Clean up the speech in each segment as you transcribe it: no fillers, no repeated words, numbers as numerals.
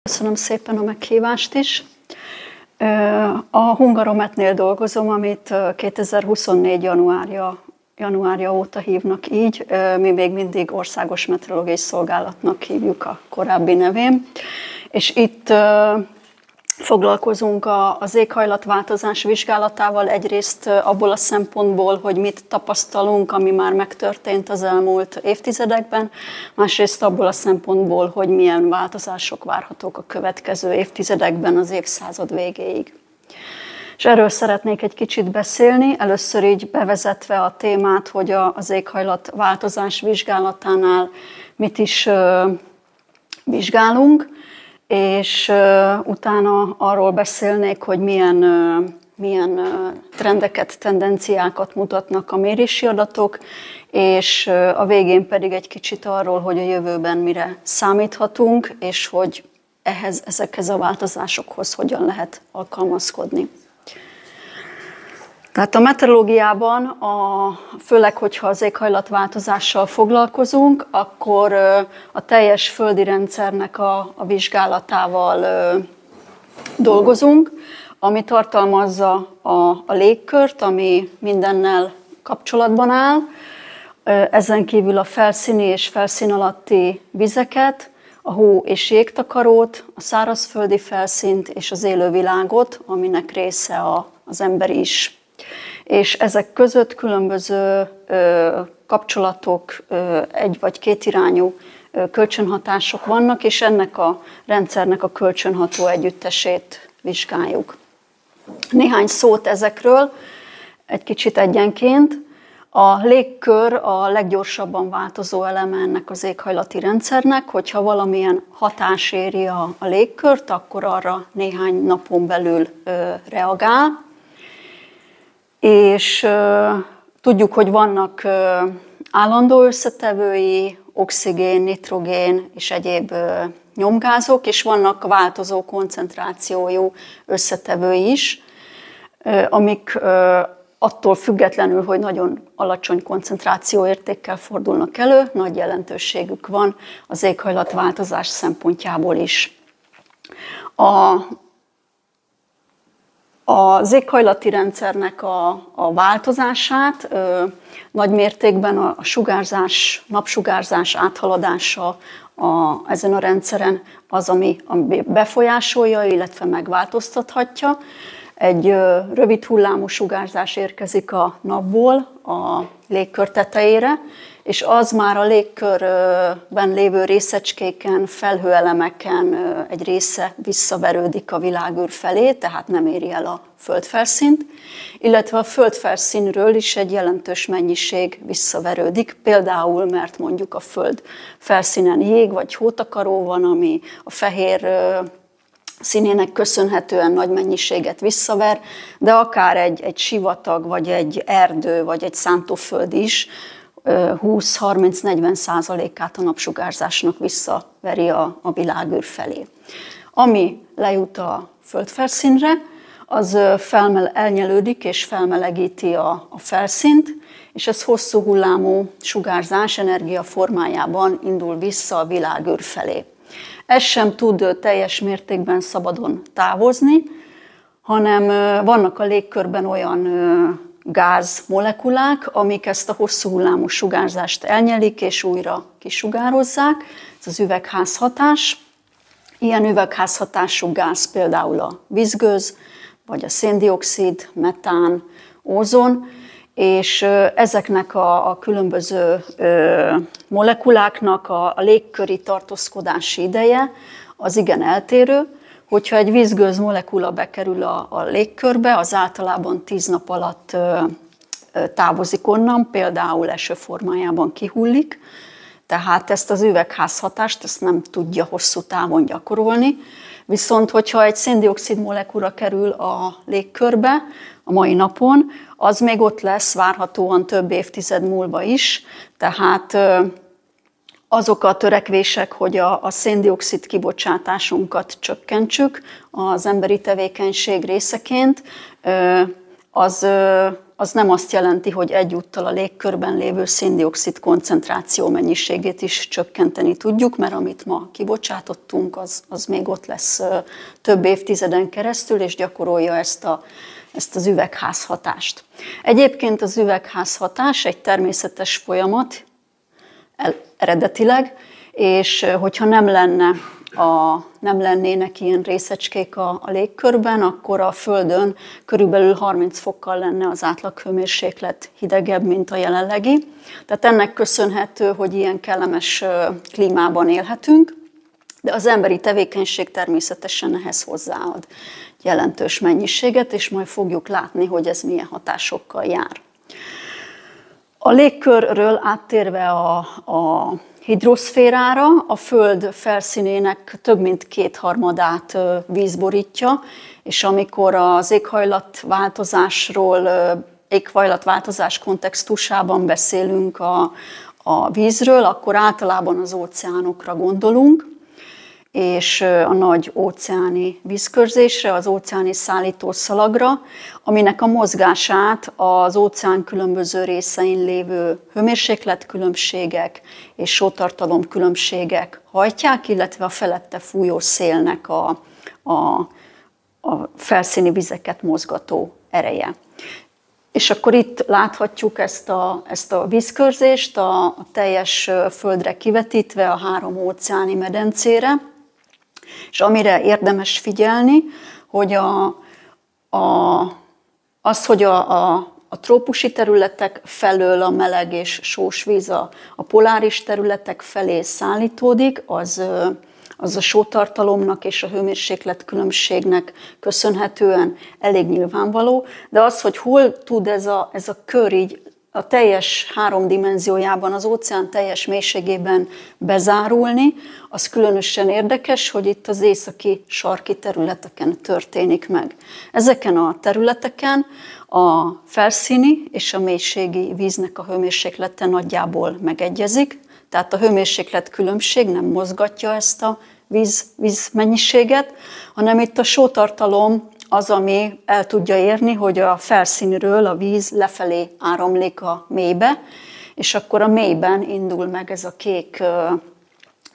Köszönöm szépen a meghívást is. A Hungarometnél dolgozom, amit 2024. januárja óta hívnak így. Mi még mindig Országos Meteorológiai Szolgálatnak hívjuk a korábbi nevén. És itt foglalkozunk az éghajlatváltozás vizsgálatával egyrészt abból a szempontból, hogy mit tapasztalunk, ami már megtörtént az elmúlt évtizedekben, másrészt abból a szempontból, hogy milyen változások várhatók a következő évtizedekben az évszázad végéig. És erről szeretnék egy kicsit beszélni, először így bevezetve a témát, hogy az éghajlatváltozás vizsgálatánál mit is vizsgálunk, és utána arról beszélnék, hogy milyen trendeket, tendenciákat mutatnak a mérési adatok, és a végén pedig egy kicsit arról, hogy a jövőben mire számíthatunk, és hogy ezekhez a változásokhoz hogyan lehet alkalmazkodni. Tehát a meteorológiában, főleg, hogyha az éghajlatváltozással foglalkozunk, akkor a teljes földi rendszernek a vizsgálatával dolgozunk, ami tartalmazza a légkört, ami mindennel kapcsolatban áll, ezen kívül a felszíni és felszín alatti vizeket, a hó- és jégtakarót, a szárazföldi felszínt és az élővilágot, aminek része az ember is. És ezek között különböző kapcsolatok, egy- vagy kétirányú kölcsönhatások vannak, és ennek a rendszernek a kölcsönható együttesét vizsgáljuk. Néhány szót ezekről, egy kicsit egyenként. A légkör a leggyorsabban változó eleme ennek az éghajlati rendszernek, hogyha valamilyen hatás éri a légkört, akkor arra néhány napon belül reagál. És tudjuk, hogy vannak állandó összetevői, oxigén, nitrogén és egyéb nyomgázok, és vannak változó koncentrációjú összetevői is, amik attól függetlenül, hogy nagyon alacsony koncentrációértékkel fordulnak elő, nagy jelentőségük van az éghajlatváltozás szempontjából is. Az éghajlati rendszernek a változását nagy mértékben a sugárzás, napsugárzás áthaladása ezen a rendszeren az, ami befolyásolja, illetve megváltoztathatja. Egy rövid hullámú sugárzás érkezik a napból a légkör tetejére, és az már a légkörben lévő részecskéken, felhőelemeken egy része visszaverődik a világűr felé, tehát nem éri el a földfelszínt, illetve a földfelszínről is egy jelentős mennyiség visszaverődik, például mert mondjuk a föld felszínen jég vagy hótakaró van, ami a fehér színének köszönhetően nagy mennyiséget visszaver, de akár egy sivatag, vagy egy erdő, vagy egy szántóföld is 20-30-40%-át a napsugárzásnak visszaveri a világűr felé. Ami lejut a földfelszínre, az elnyelődik és felmelegíti a felszínt, és ez hosszú hullámú sugárzás energia formájában indul vissza a világűr felé. Ez sem tud teljes mértékben szabadon távozni, hanem vannak a légkörben olyan gázmolekulák, amik ezt a hosszú hullámú sugárzást elnyelik és újra kisugározzák. Ez az üvegházhatás. Ilyen üvegházhatású gáz például a vízgőz, vagy a széndioxid, metán, ózon, és ezeknek a különböző molekuláknak a légköri tartózkodási ideje az igen eltérő. Hogyha egy vízgőz molekula bekerül a légkörbe, az általában 10 nap alatt távozik onnan, például eső formájában kihullik, tehát ezt az üvegházhatást ezt nem tudja hosszú távon gyakorolni. Viszont, hogyha egy széndioxid molekula kerül a légkörbe a mai napon, az még ott lesz várhatóan több évtized múlva is, tehát azok a törekvések, hogy a széndioxid kibocsátásunkat csökkentsük az emberi tevékenység részeként, az nem azt jelenti, hogy egyúttal a légkörben lévő szén-dioxid koncentráció mennyiségét is csökkenteni tudjuk, mert amit ma kibocsátottunk, az még ott lesz több évtizeden keresztül, és gyakorolja ezt az üvegházhatást. Egyébként az üvegházhatás egy természetes folyamat eredetileg, és hogyha nem lennének ilyen részecskék a légkörben, akkor a Földön körülbelül 30 fokkal lenne az átlaghőmérséklet hidegebb, mint a jelenlegi. Tehát ennek köszönhető, hogy ilyen kellemes klímában élhetünk, de az emberi tevékenység természetesen ehhez hozzáad jelentős mennyiséget, és majd fogjuk látni, hogy ez milyen hatásokkal jár. A légkörről áttérve a hidroszférára, a Föld felszínének több mint 2/3-át víz borítja, és amikor az éghajlatváltozás kontextusában beszélünk a vízről, akkor általában az óceánokra gondolunk, és a nagy óceáni vízkörzésre, az óceáni szállítószalagra, aminek a mozgását az óceán különböző részein lévő hőmérsékletkülönbségek és sótartalomkülönbségek hajtják, illetve a felette fújó szélnek a felszíni vizeket mozgató ereje. És akkor itt láthatjuk ezt a vízkörzést a teljes Földre kivetítve a 3 óceáni medencére, és amire érdemes figyelni, hogy hogy a trópusi területek felől a meleg és sós víz a poláris területek felé szállítódik, az a sótartalomnak és a hőmérséklet különbségnek köszönhetően elég nyilvánvaló, de az, hogy hol tud ez a kör így a teljes 3 dimenziójában, az óceán teljes mélységében bezárulni, az különösen érdekes, hogy itt az északi sarki területeken történik meg. Ezeken a területeken a felszíni és a mélységi víznek a hőmérséklete nagyjából megegyezik, tehát a hőmérséklet különbség nem mozgatja ezt a vízmennyiséget, hanem itt a sótartalom az, ami el tudja érni, hogy a felszínről a víz lefelé áramlik a mélybe, és akkor a mélyben indul meg ez a kék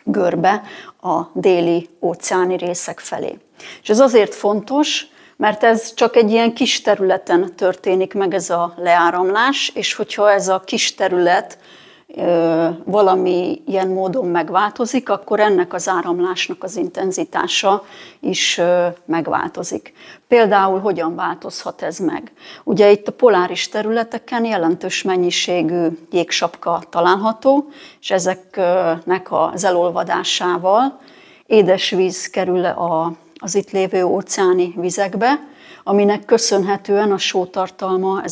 görbe a déli óceáni részek felé. És ez azért fontos, mert ez csak egy ilyen kis területen történik meg ez a leáramlás, és hogyha ez a kis terület valami ilyen módon megváltozik, akkor ennek az áramlásnak az intenzitása is megváltozik. Például hogyan változhat ez meg? Ugye itt a poláris területeken jelentős mennyiségű jégsapka található, és ezeknek az elolvadásával édesvíz kerül az itt lévő óceáni vizekbe, aminek köszönhetően a sótartalma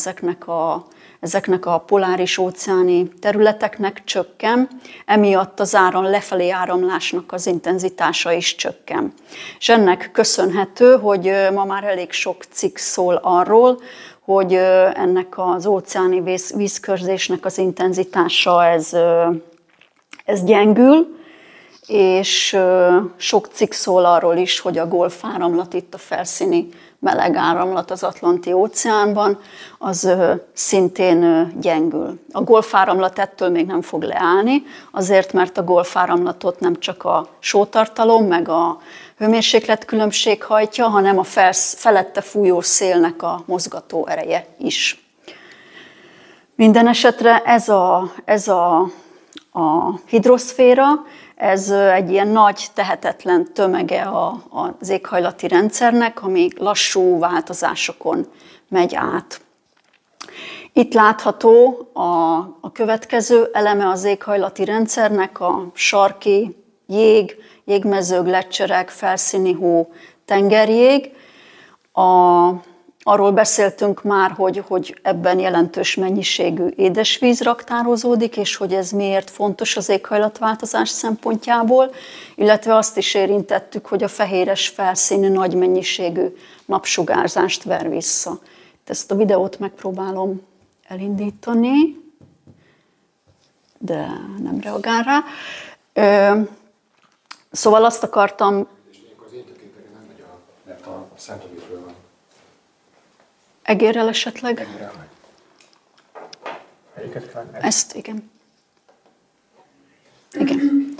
ezeknek a poláris óceáni területeknek csökken, emiatt az lefelé áramlásnak az intenzitása is csökken. És ennek köszönhető, hogy ma már elég sok cikk szól arról, hogy ennek az óceáni vízkörzésnek az intenzitása ez gyengül, és sok cikk szól arról is, hogy a golfáramlat, itt a felszíni meleg áramlat az Atlanti-óceánban, az szintén gyengül. A golfáramlat ettől még nem fog leállni, azért, mert a golfáramlatot nem csak a sótartalom, meg a hőmérsékletkülönbség hajtja, hanem a felette fújó szélnek a mozgató ereje is. Minden esetre ez a hidroszféra, ez egy ilyen nagy, tehetetlen tömege az éghajlati rendszernek, ami lassú változásokon megy át. Itt látható a következő eleme az éghajlati rendszernek, a sarki jégmezők, gleccserek, felszíni hó, tengerjég. Arról beszéltünk már, hogy ebben jelentős mennyiségű édesvíz raktározódik, és hogy ez miért fontos az éghajlatváltozás szempontjából, illetve azt is érintettük, hogy a fehéres felszín nagy mennyiségű napsugárzást ver vissza. Ezt a videót megpróbálom elindítani, de nem reagál rá. Szóval azt akartam... És ilyenkor az én tökéletek nem megy mert a Szent Olivről van. Egérrel esetleg? Egérrel megy. Ezt, igen. Igen.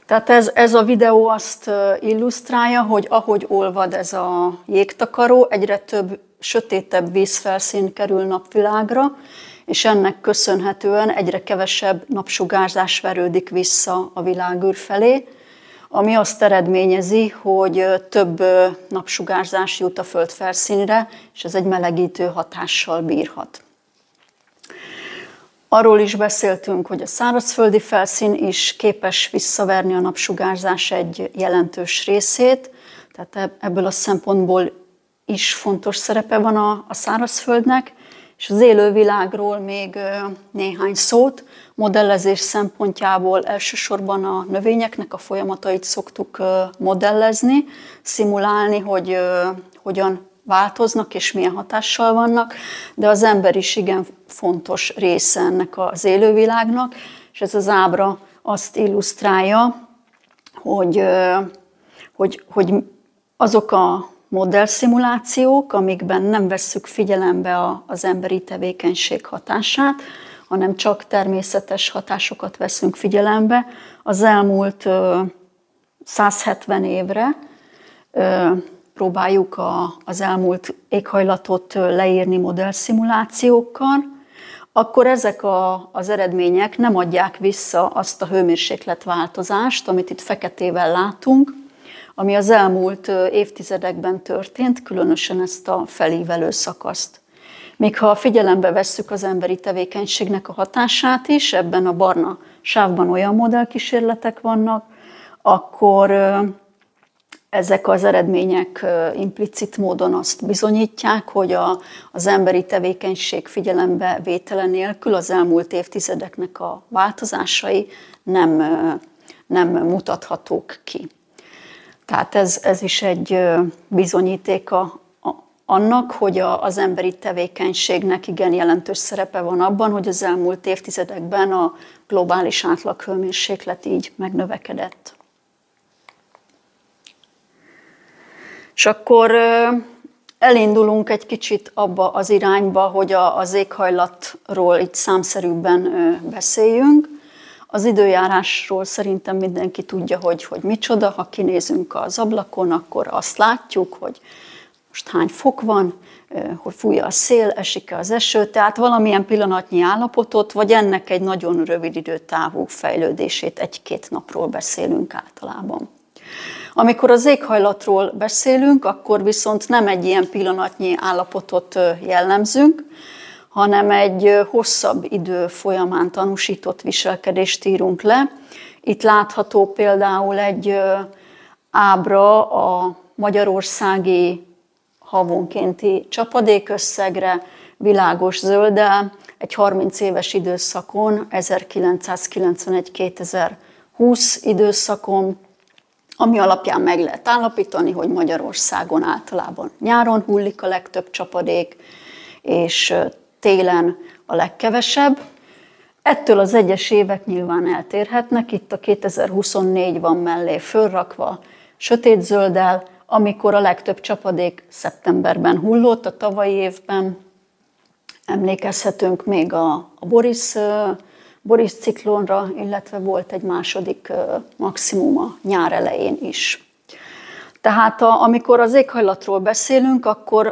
Tehát ez a videó azt illusztrálja, hogy ahogy olvad ez a jégtakaró, egyre több, sötétebb vízfelszín kerül napvilágra, és ennek köszönhetően egyre kevesebb napsugárzás verődik vissza a világűr felé, ami azt eredményezi, hogy több napsugárzás jut a Föld felszínre, és ez egy melegítő hatással bírhat. Arról is beszéltünk, hogy a szárazföldi felszín is képes visszaverni a napsugárzás egy jelentős részét, tehát ebből a szempontból is fontos szerepe van a szárazföldnek, és az élővilágról még néhány szót. Modellezés szempontjából elsősorban a növényeknek a folyamatait szoktuk modellezni, szimulálni, hogy hogyan változnak és milyen hatással vannak, de az ember is igen fontos része ennek az élővilágnak, és ez az ábra azt illusztrálja, hogy azok a modellszimulációk, amikben nem vesszük figyelembe az emberi tevékenység hatását, hanem csak természetes hatásokat veszünk figyelembe, az elmúlt 170 évre próbáljuk az elmúlt éghajlatot leírni modellszimulációkkal, akkor ezek az eredmények nem adják vissza azt a hőmérsékletváltozást, amit itt feketével látunk, ami az elmúlt évtizedekben történt, különösen ezt a felívelő szakaszt. Míg ha figyelembe vesszük az emberi tevékenységnek a hatását is, ebben a barna sávban olyan modellkísérletek vannak, akkor ezek az eredmények implicit módon azt bizonyítják, hogy az emberi tevékenység figyelembe vétele nélkül az elmúlt évtizedeknek a változásai nem mutathatók ki. Tehát ez is egy bizonyítéka annak, hogy az emberi tevékenységnek igen jelentős szerepe van abban, hogy az elmúlt évtizedekben a globális átlaghőmérséklet így megnövekedett. És akkor elindulunk egy kicsit abba az irányba, hogy az éghajlatról itt számszerűbben beszéljünk. Az időjárásról szerintem mindenki tudja, hogy micsoda. Ha kinézünk az ablakon, akkor azt látjuk, hogy most hány fok van, hogy fúj a szél, esik-e az eső, tehát valamilyen pillanatnyi állapotot, vagy ennek egy nagyon rövid időtávú fejlődését, egy-két napról beszélünk általában. Amikor az éghajlatról beszélünk, akkor viszont nem egy ilyen pillanatnyi állapotot jellemzünk, hanem egy hosszabb idő folyamán tanúsított viselkedést írunk le. Itt látható például egy ábra a magyarországi havonkénti csapadékösszegre, világos zölddel, egy 30 éves időszakon, 1991-2020 időszakon, ami alapján meg lehet állapítani, hogy Magyarországon általában nyáron hullik a legtöbb csapadék, és télen a legkevesebb. Ettől az egyes évek nyilván eltérhetnek, itt a 2024 van mellé fölrakva sötétzölddel, amikor a legtöbb csapadék szeptemberben hullott, a tavalyi évben. Emlékezhetünk még a Boris ciklonra, illetve volt egy második maximum a nyár elején is. Tehát amikor az éghajlatról beszélünk,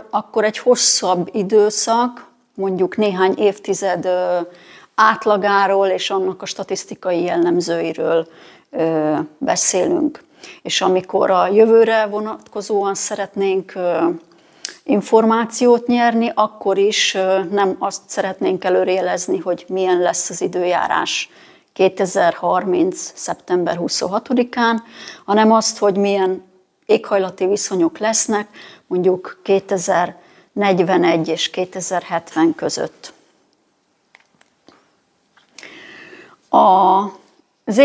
akkor egy hosszabb időszak, mondjuk néhány évtized átlagáról és annak a statisztikai jellemzőiről beszélünk. És amikor a jövőre vonatkozóan szeretnénk információt nyerni, akkor is nem azt szeretnénk előrejelezni, hogy milyen lesz az időjárás 2030. szeptember 26-án, hanem azt, hogy milyen éghajlati viszonyok lesznek mondjuk 2041 és 2070 között. Az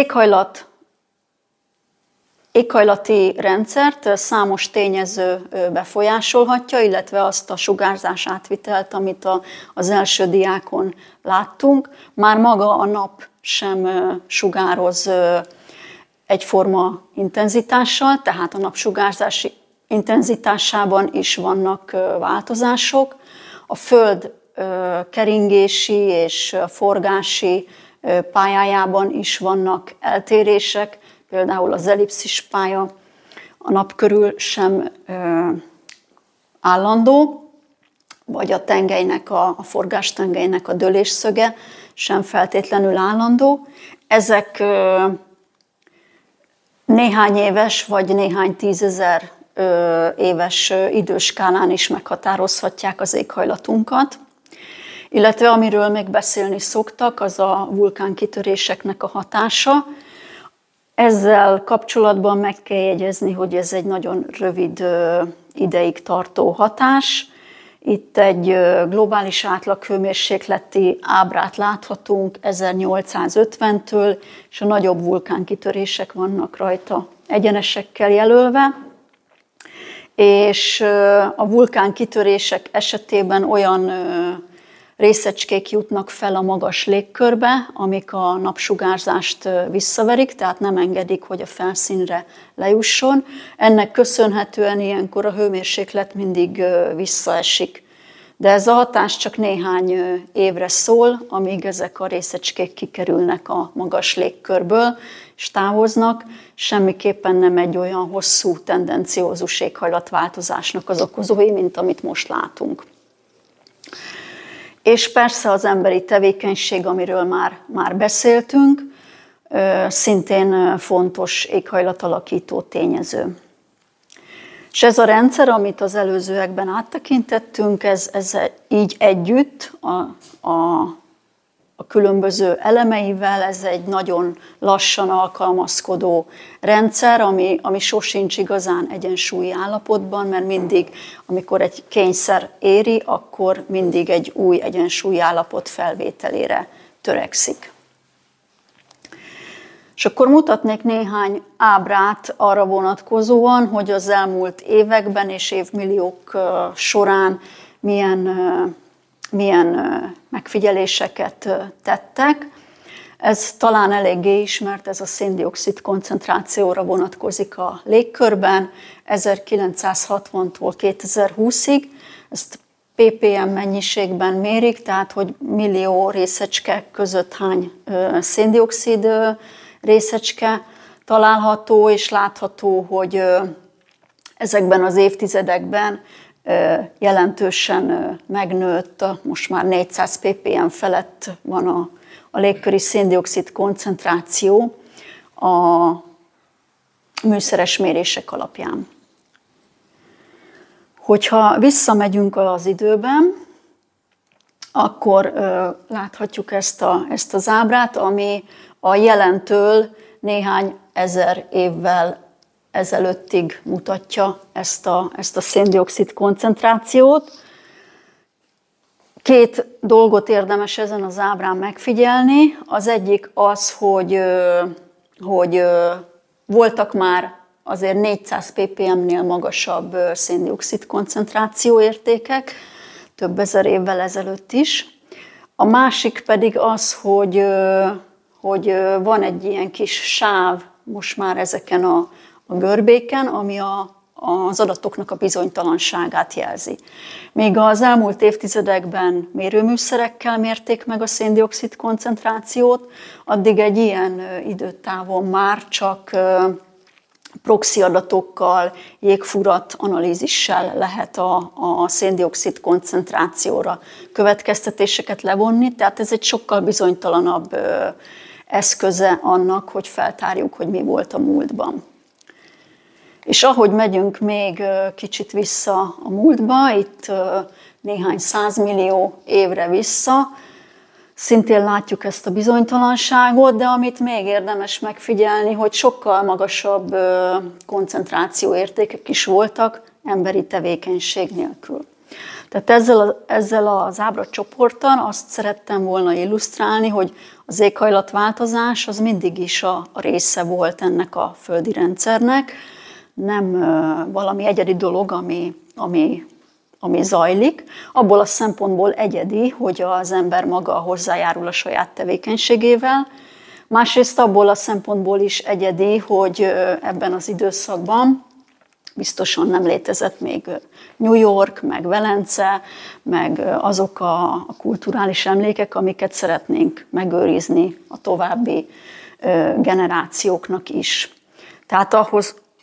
éghajlati rendszert számos tényező befolyásolhatja, illetve azt a sugárzás átvitelt, amit az első diákon láttunk. Már maga a nap sem sugároz egyforma intenzitással, tehát a napsugárzás intenzitásában is vannak változások. A Föld keringési és forgási pályájában is vannak eltérések, például az ellipszis pálya a nap körül sem állandó, vagy a tengelynek, a forgástengelynek a dőlésszöge sem feltétlenül állandó. Ezek néhány éves vagy néhány tízezer éves időskálán is meghatározhatják az éghajlatunkat. Illetve amiről még beszélni szoktak, az a vulkánkitöréseknek a hatása. Ezzel kapcsolatban meg kell jegyezni, hogy ez egy nagyon rövid ideig tartó hatás. Itt egy globális átlaghőmérsékleti ábrát láthatunk 1850-től, és a nagyobb vulkánkitörések vannak rajta egyenesekkel jelölve. És a vulkánkitörések esetében olyan részecskék jutnak fel a magas légkörbe, amik a napsugárzást visszaverik, tehát nem engedik, hogy a felszínre lejusson. Ennek köszönhetően ilyenkor a hőmérséklet mindig visszaesik. De ez a hatás csak néhány évre szól, amíg ezek a részecskék kikerülnek a magas légkörből és távoznak. Semmiképpen nem egy olyan hosszú, tendenciózus éghajlatváltozásnak az okozói, mint amit most látunk. És persze az emberi tevékenység, amiről már beszéltünk, szintén fontos éghajlatalakító tényező. És ez a rendszer, amit az előzőekben áttekintettünk, ez így együtt a különböző elemeivel, ez egy nagyon lassan alkalmazkodó rendszer, ami sosincs igazán egyensúlyi állapotban, mert mindig, amikor egy kényszer éri, akkor mindig egy új egyensúlyi állapot felvételére törekszik. És akkor mutatnék néhány ábrát arra vonatkozóan, hogy az elmúlt években és évmilliók során milyen megfigyeléseket tettek. Ez talán eléggé ismert, ez a szén-dioxid koncentrációra vonatkozik a légkörben 1960-tól 2020-ig. Ezt ppm mennyiségben mérik, tehát hogy millió részecske között hány szén-dioxid részecske található, és látható, hogy ezekben az évtizedekben jelentősen megnőtt, most már 400 ppm felett van a légköri szén-dioxid koncentráció a műszeres mérések alapján. Hogyha visszamegyünk az időben, akkor láthatjuk ezt az ábrát, ami a jelentől néhány ezer évvel ezelőttig mutatja ezt a szén-dioxid koncentrációt. Két dolgot érdemes ezen az ábrán megfigyelni. Az egyik az, hogy voltak már azért 400 ppm-nél magasabb szén-dioxid koncentráció értékek, több ezer évvel ezelőtt is. A másik pedig az, hogy van egy ilyen kis sáv most már ezeken a görbéken, ami az adatoknak a bizonytalanságát jelzi. Még az elmúlt évtizedekben mérőműszerekkel mérték meg a szén-dioxid koncentrációt, addig egy ilyen időtávon már csak proxy adatokkal, jégfurat analízissel lehet a szén-dioxid koncentrációra következtetéseket levonni, tehát ez egy sokkal bizonytalanabb eszköze annak, hogy feltárjuk, hogy mi volt a múltban. És ahogy megyünk még kicsit vissza a múltba, itt néhány 100 millió évre vissza, szintén látjuk ezt a bizonytalanságot, de amit még érdemes megfigyelni, hogy sokkal magasabb koncentrációértékek is voltak emberi tevékenység nélkül. Tehát ezzel az ábracsoporttal azt szerettem volna illusztrálni, hogy az éghajlatváltozás az mindig is a része volt ennek a földi rendszernek, nem valami egyedi dolog, ami zajlik. Abból a szempontból egyedi, hogy az ember maga hozzájárul a saját tevékenységével. Másrészt abból a szempontból is egyedi, hogy ebben az időszakban biztosan nem létezett még New York, meg Velence, meg azok a kulturális emlékek, amiket szeretnénk megőrizni a további generációknak is. Tehát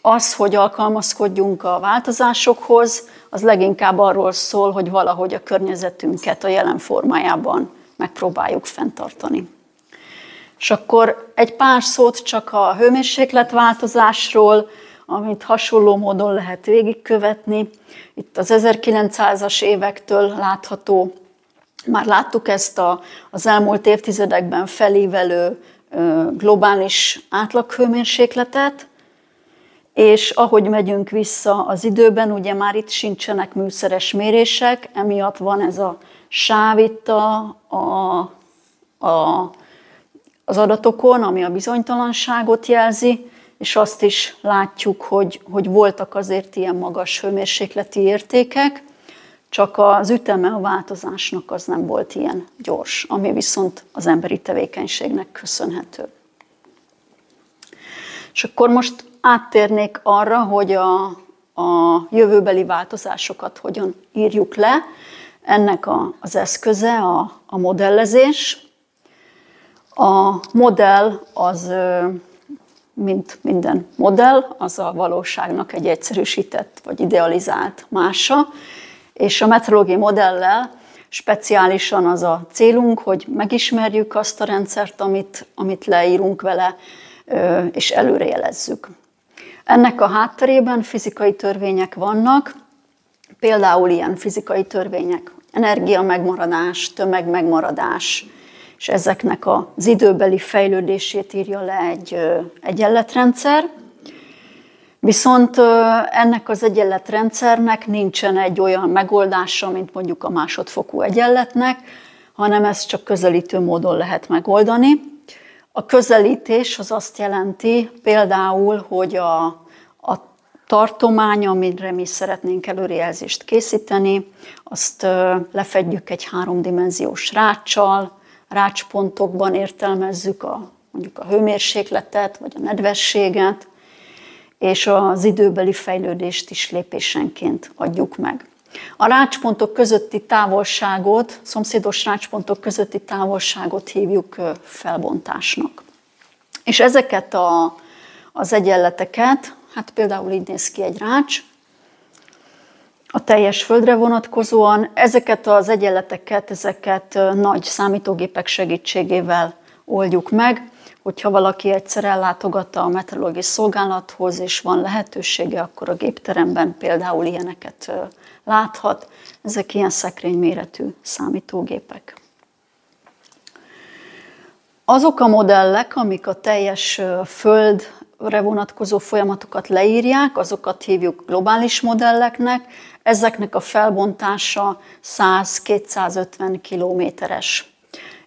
az, hogy alkalmazkodjunk a változásokhoz, az leginkább arról szól, hogy valahogy a környezetünket a jelen formájában megpróbáljuk fenntartani. És akkor egy pár szót csak a hőmérsékletváltozásról, amit hasonló módon lehet végigkövetni. Itt az 1900-as évektől látható, már láttuk ezt az elmúlt évtizedekben felívelő globális átlaghőmérsékletet, és ahogy megyünk vissza az időben, ugye már itt sincsenek műszeres mérések, emiatt van ez a sáv itt az adatokon, ami a bizonytalanságot jelzi, és azt is látjuk, hogy voltak azért ilyen magas hőmérsékleti értékek, csak az üteme a változásnak az nem volt ilyen gyors, ami viszont az emberi tevékenységnek köszönhető. És akkor most áttérnék arra, hogy a jövőbeli változásokat hogyan írjuk le. Ennek az eszköze a modellezés. A modell az, mint minden modell, az a valóságnak egy egyszerűsített vagy idealizált mása, és a meteorológiai modellel speciálisan az a célunk, hogy megismerjük azt a rendszert, amit leírunk vele, és előrejelezzük. Ennek a hátterében fizikai törvények vannak, például ilyen fizikai törvények, energia megmaradás, tömeg megmaradás, és ezeknek az időbeli fejlődését írja le egy egyenletrendszer. Viszont ennek az egyenletrendszernek nincsen egy olyan megoldása, mint mondjuk a másodfokú egyenletnek, hanem ezt csak közelítő módon lehet megoldani. A közelítés az azt jelenti például, hogy a tartomány, amire mi szeretnénk előrejelzést készíteni, azt lefedjük egy háromdimenziós ráccsal, rácspontokban értelmezzük mondjuk a hőmérsékletet vagy a nedvességet, és az időbeli fejlődést is lépésenként adjuk meg. A rácspontok közötti távolságot, szomszédos rácspontok közötti távolságot hívjuk felbontásnak. És ezeket az egyenleteket, hát például így néz ki egy rács, a teljes Földre vonatkozóan, ezeket az egyenleteket nagy számítógépek segítségével oldjuk meg. Hogyha valaki egyszer ellátogat a meteorológiai szolgálathoz, és van lehetősége, akkor a gépteremben például ilyeneket láthat. Ezek ilyen szekrényméretű számítógépek. Azok a modellek, amik a teljes Földre vonatkozó folyamatokat leírják, azokat hívjuk globális modelleknek. Ezeknek a felbontása 100-250 kilométeres.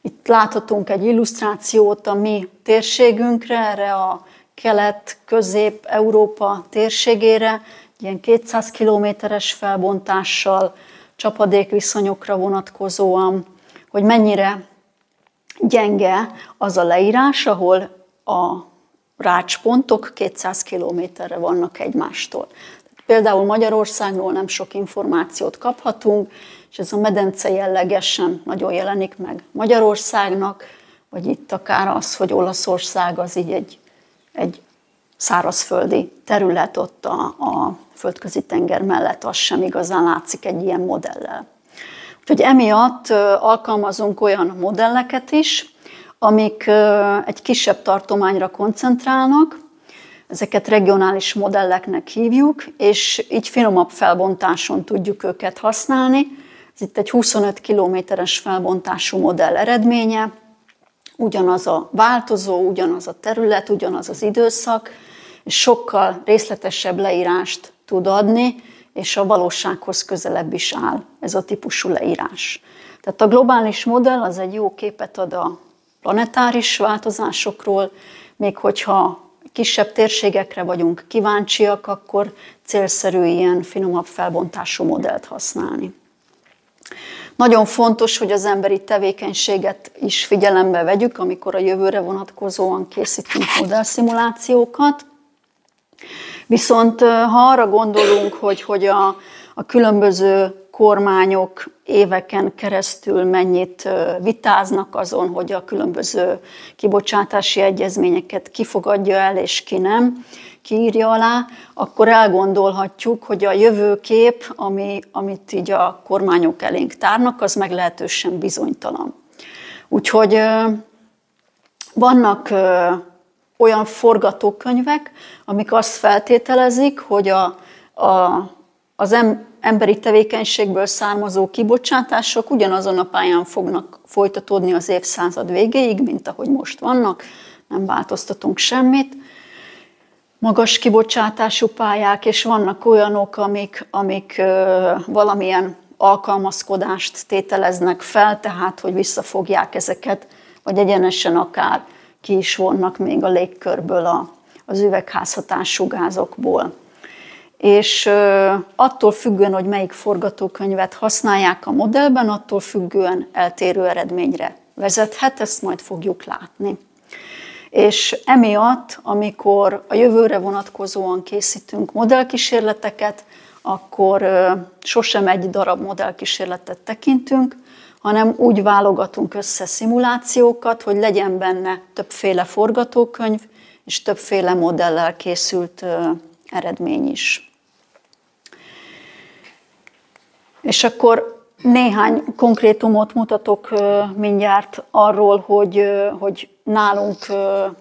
Itt láthatunk egy illusztrációt a mi térségünkre, erre a Kelet-Közép-Európa térségére, ilyen 200 kilométeres felbontással, csapadékviszonyokra vonatkozóan, hogy mennyire gyenge az a leírás, ahol a rácspontok 200 kilométerre vannak egymástól. Például Magyarországról nem sok információt kaphatunk, és ez a medence jellegesen nagyon jelenik meg Magyarországnak, vagy itt akár az, hogy Olaszország az így egy szárazföldi terület ott a földközi tenger mellett, az sem igazán látszik egy ilyen modellel. Úgyhogy emiatt alkalmazunk olyan modelleket is, amik egy kisebb tartományra koncentrálnak, ezeket regionális modelleknek hívjuk, és így finomabb felbontáson tudjuk őket használni. Ez itt egy 25 kilométeres felbontású modell eredménye, ugyanaz a változó, ugyanaz a terület, ugyanaz az időszak, és sokkal részletesebb leírást tud adni, és a valósághoz közelebb is áll ez a típusú leírás. Tehát a globális modell az egy jó képet ad a planetáris változásokról, még hogyha kisebb térségekre vagyunk kíváncsiak, akkor célszerű ilyen finomabb felbontású modellt használni. Nagyon fontos, hogy az emberi tevékenységet is figyelembe vegyük, amikor a jövőre vonatkozóan készítünk modellszimulációkat. Viszont ha arra gondolunk, hogy a különböző kormányok éveken keresztül mennyit vitáznak azon, hogy a különböző kibocsátási egyezményeket ki fogadja el és ki nem, ki írja alá, akkor elgondolhatjuk, hogy a jövőkép, amit így a kormányok elénk tárnak, az meglehetősen bizonytalan. Úgyhogy vannak olyan forgatókönyvek, amik azt feltételezik, hogy az emberi tevékenységből származó kibocsátások ugyanazon a pályán fognak folytatódni az évszázad végéig, mint ahogy most vannak, nem változtatunk semmit. Magas kibocsátású pályák, és vannak olyanok, amik valamilyen alkalmazkodást tételeznek fel, tehát hogy visszafogják ezeket, vagy egyenesen akár ki is vonnak még a légkörből az üvegházhatású gázokból. És attól függően, hogy melyik forgatókönyvet használják a modellben, attól függően eltérő eredményre vezethet, ezt majd fogjuk látni. És emiatt, amikor a jövőre vonatkozóan készítünk modellkísérleteket, akkor sosem egy darab modellkísérletet tekintünk, hanem úgy válogatunk össze szimulációkat, hogy legyen benne többféle forgatókönyv és többféle modellel készült eredmény is. És akkor néhány konkrétumot mutatok mindjárt arról, hogy nálunk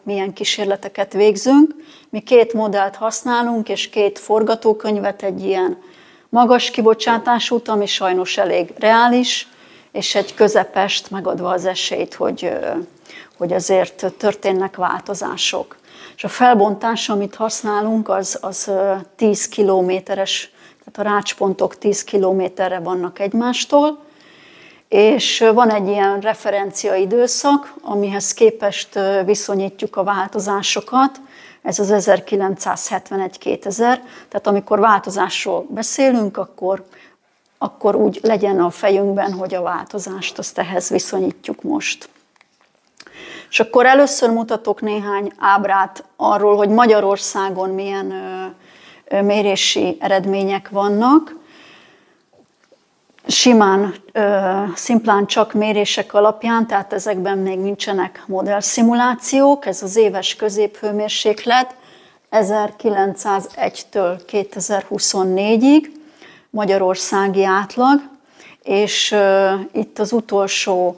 milyen kísérleteket végzünk. Mi 2 modellt használunk, és 2 forgatókönyvet, egy ilyen magas kibocsátásút, ami sajnos elég reális, és egy közepest, megadva az esélyt, hogy azért történnek változások. És a felbontás, amit használunk, az 10 kilométeres, tehát a rácspontok 10 kilométerre vannak egymástól, és van egy ilyen referencia időszak, amihez képest viszonyítjuk a változásokat, ez az 1971-2000, tehát amikor változásról beszélünk, akkor úgy legyen a fejünkben, hogy a változást azt ehhez viszonyítjuk most. És akkor először mutatok néhány ábrát arról, hogy Magyarországon milyen mérési eredmények vannak. Simán, szimplán csak mérések alapján, tehát ezekben még nincsenek modellszimulációk. Ez az éves középhőmérséklet 1901-től 2024-ig, magyarországi átlag, és itt az utolsó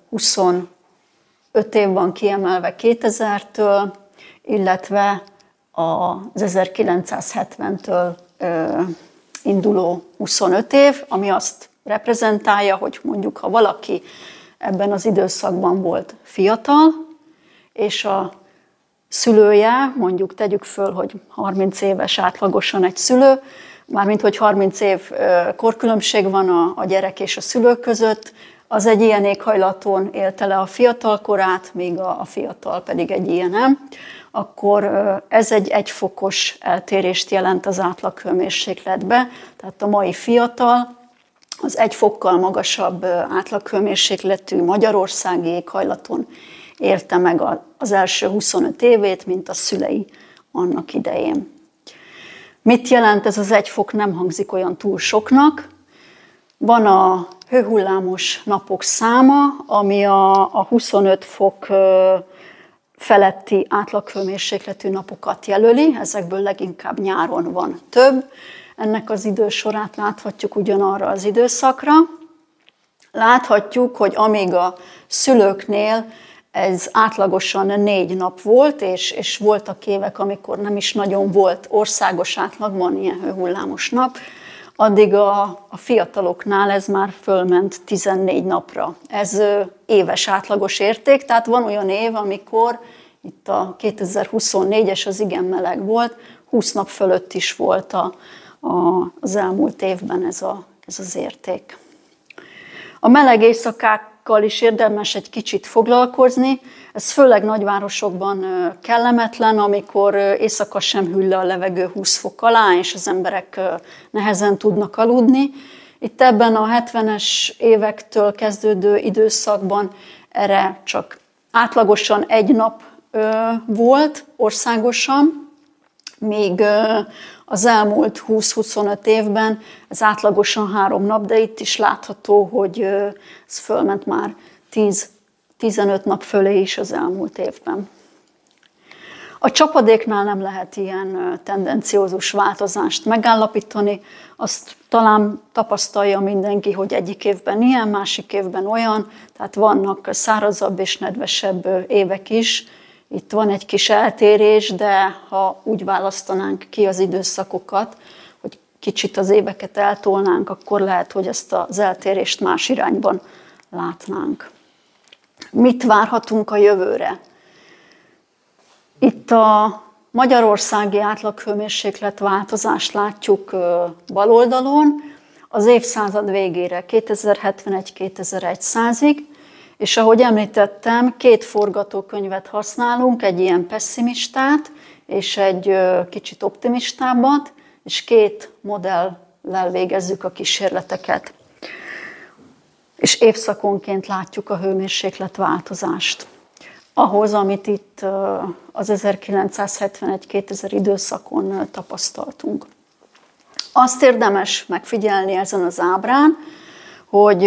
25 év van kiemelve 2000-től, illetve az 1970-től induló 25 év, ami azt reprezentálja, hogy mondjuk ha valaki ebben az időszakban volt fiatal, és a szülője, mondjuk tegyük föl, hogy 30 éves átlagosan egy szülő, mármint hogy 30 év korkülönbség van a gyerek és a szülő között, az egy ilyen éghajlaton élte le a fiatal korát, míg a fiatal pedig egy ilyenem, akkor ez egy 1 fokos eltérést jelent az átlaghőmérsékletbe. Tehát a mai fiatal az 1 fokkal magasabb átlaghőmérsékletű magyarországi éghajlaton élte meg az első 25 évét, mint a szülei annak idején. Mit jelent ez az 1 fok? Nem hangzik olyan túl soknak. Van a hőhullámos napok száma, ami a 25 fok feletti átlaghőmérsékletű napokat jelöli, ezekből leginkább nyáron van több. Ennek az idősorát láthatjuk ugyanarra az időszakra. Láthatjuk, hogy amíg a szülőknél ez átlagosan 4 nap volt, és voltak évek, amikor nem is nagyon volt országos átlagban ilyen hőhullámos nap, addig a fiataloknál ez már fölment 14 napra. Ez éves átlagos érték, tehát van olyan év, amikor itt a 2024-es az igen meleg volt, 20 nap fölött is volt az elmúlt évben ez az érték. A meleg éjszakákkal is érdemes egy kicsit foglalkozni, ez főleg nagyvárosokban kellemetlen, amikor éjszaka sem hűl le a levegő 20 fok alá, és az emberek nehezen tudnak aludni. Itt ebben a 70-es évektől kezdődő időszakban erre csak átlagosan 1 nap volt országosan, míg az elmúlt 20-25 évben ez átlagosan 3 nap, de itt is látható, hogy ez fölment már 10-15 nap fölé is az elmúlt évben. A csapadéknál nem lehet ilyen tendenciózus változást megállapítani, azt talán tapasztalja mindenki, hogy egyik évben ilyen, másik évben olyan, tehát vannak szárazabb és nedvesebb évek is. Itt van egy kis eltérés, de ha úgy választanánk ki az időszakokat, hogy kicsit az éveket eltolnánk, akkor lehet, hogy ezt az eltérést más irányban látnánk. Mit várhatunk a jövőre? Itt a magyarországi átlaghőmérséklet változást látjuk bal oldalon az évszázad végére, 2071-2100-ig, és ahogy említettem, 2 forgatókönyvet használunk, egy ilyen pesszimistát és egy kicsit optimistábbat, és 2 modellel végezzük a kísérleteket. És évszakonként látjuk a hőmérséklet változást. Ahhoz, amit itt az 1971-2000 időszakon tapasztaltunk. Azt érdemes megfigyelni ezen az ábrán, hogy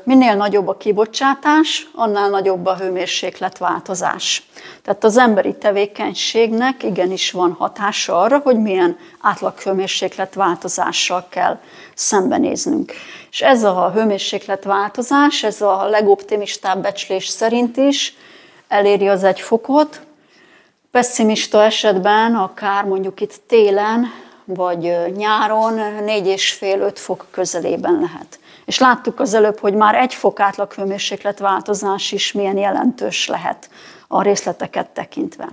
minél nagyobb a kibocsátás, annál nagyobb a hőmérsékletváltozás. Tehát az emberi tevékenységnek igenis van hatása arra, hogy milyen átlaghőmérsékletváltozással kell szembenéznünk. És ez a hőmérsékletváltozás, ez a legoptimistább becslés szerint is eléri az 1 fokot. Pesszimista esetben akár mondjuk itt télen vagy nyáron 4,5-5 fok közelében lehet. És láttuk az előbb, hogy már 1 fok átlaghőmérsékletváltozás is milyen jelentős lehet a részleteket tekintve.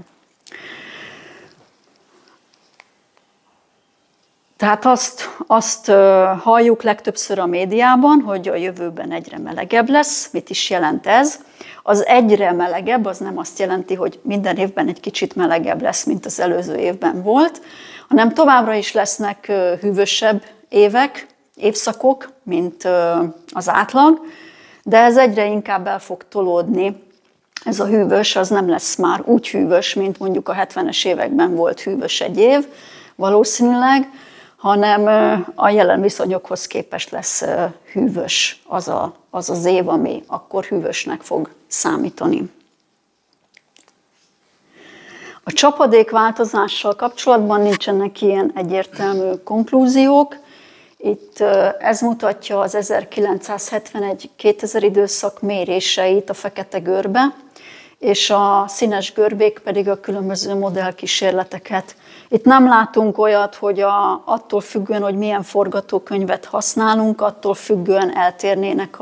Tehát azt halljuk legtöbbször a médiában, hogy a jövőben egyre melegebb lesz. Mit is jelent ez? Az egyre melegebb, az nem azt jelenti, hogy minden évben egy kicsit melegebb lesz, mint az előző évben volt, hanem továbbra is lesznek hűvösebb évek, évszakok, mint az átlag, de ez egyre inkább el fog tolódni. Ez a hűvös, az nem lesz már úgy hűvös, mint mondjuk a 70-es években volt hűvös egy év, valószínűleg, hanem a jelen viszonyokhoz képest lesz hűvös az az év, ami akkor hűvösnek fog számítani. A csapadékváltozással kapcsolatban nincsenek ilyen egyértelmű konklúziók. Itt ez mutatja az 1971-2000 időszak méréseit a fekete görbe, és a színes görbék pedig a különböző modellkísérleteket. Itt nem látunk olyat, hogy attól függően, hogy milyen forgatókönyvet használunk, attól függően eltérnének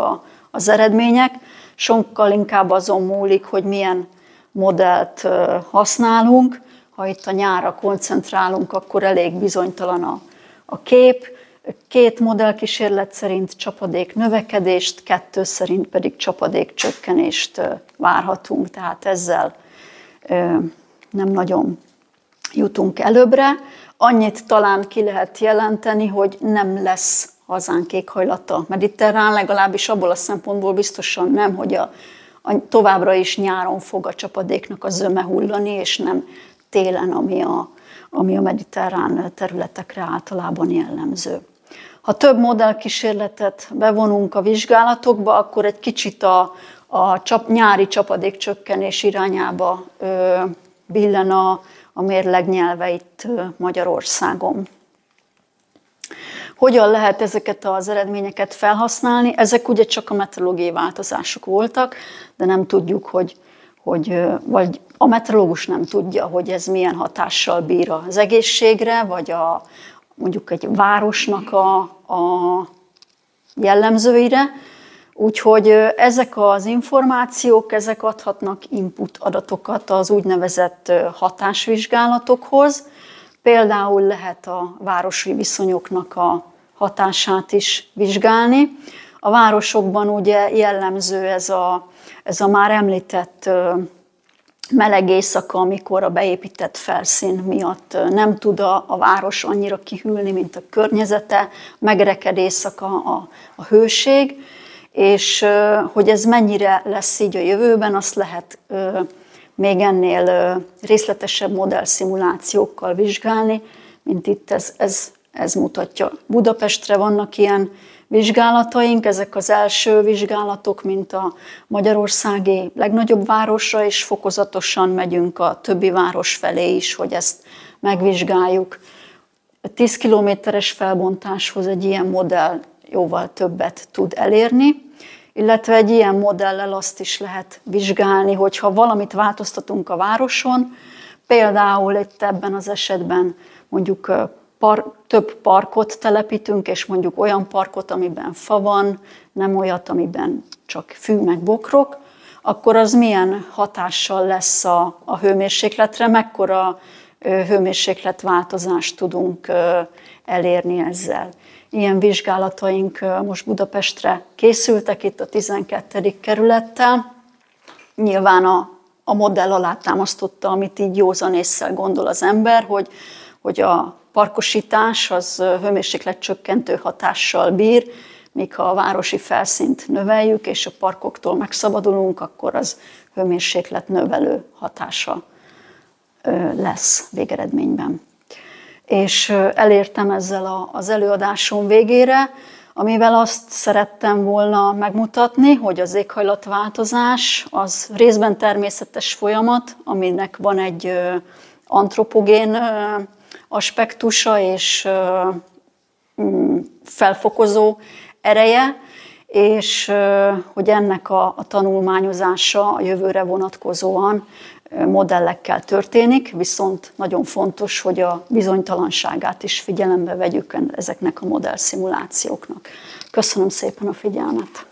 az eredmények. Sokkal inkább azon múlik, hogy milyen modellt használunk. Ha itt a nyárra koncentrálunk, akkor elég bizonytalan a kép. 2 modellkísérlet szerint csapadék növekedést, 2 szerint pedig csapadék csökkenést várhatunk, tehát ezzel nem nagyon jutunk előbbre. Annyit talán ki lehet jelenteni, hogy nem lesz hazánk éghajlata mediterrán, legalábbis abból a szempontból biztosan nem, hogy továbbra is nyáron fog a csapadéknak a zöme hullani, és nem télen, ami a mediterrán területekre általában jellemző. Ha több modellkísérletet bevonunk a vizsgálatokba, akkor egy kicsit a nyári csapadékcsökkenés irányába billen a mérleg nyelve itt Magyarországon. Hogyan lehet ezeket az eredményeket felhasználni? Ezek ugye csak a meteorológiai változások voltak, de nem tudjuk, vagy a meteorológus nem tudja, hogy ez milyen hatással bír az egészségre, vagy mondjuk egy városnak a jellemzőire. Úgyhogy ezek az információk, ezek adhatnak input adatokat az úgynevezett hatásvizsgálatokhoz. Például lehet a városi viszonyoknak a hatását is vizsgálni. A városokban ugye jellemző ez a már említett meleg éjszaka, amikor a beépített felszín miatt nem tud a város annyira kihűlni, mint a környezete, megreked éjszaka a hőség, és hogy ez mennyire lesz így a jövőben, azt lehet még ennél részletesebb modellszimulációkkal vizsgálni, mint itt ez mutatja. Budapestre vannak ilyen vizsgálataink, ezek az első vizsgálatok, mint a magyarországi legnagyobb városra, és fokozatosan megyünk a többi város felé is, hogy ezt megvizsgáljuk. A 10 kilométeres felbontáshoz egy ilyen modell jóval többet tud elérni, illetve egy ilyen modellel azt is lehet vizsgálni, hogyha valamit változtatunk a városon, például itt ebben az esetben mondjuk több parkot telepítünk, és mondjuk olyan parkot, amiben fa van, nem olyat, amiben csak fű meg bokrok, akkor az milyen hatással lesz a hőmérsékletre, mekkora hőmérsékletváltozást tudunk elérni ezzel. Ilyen vizsgálataink most Budapestre készültek, itt a 12. kerülettel. Nyilván a modell alátámasztotta, amit így józan ésszel gondol az ember, hogy a parkosítás az hőmérsékletcsökkentő hatással bír, míg ha a városi felszínt növeljük, és a parkoktól megszabadulunk, akkor az hőmérséklet növelő hatása lesz végeredményben. És elértem ezzel az előadásom végére, amivel azt szerettem volna megmutatni, hogy az éghajlatváltozás az részben természetes folyamat, aminek van egy antropogén aspektusa és felfokozó ereje, és hogy ennek a tanulmányozása a jövőre vonatkozóan modellekkel történik, viszont nagyon fontos, hogy a bizonytalanságát is figyelembe vegyük ezeknek a modellszimulációknak. Köszönöm szépen a figyelmet!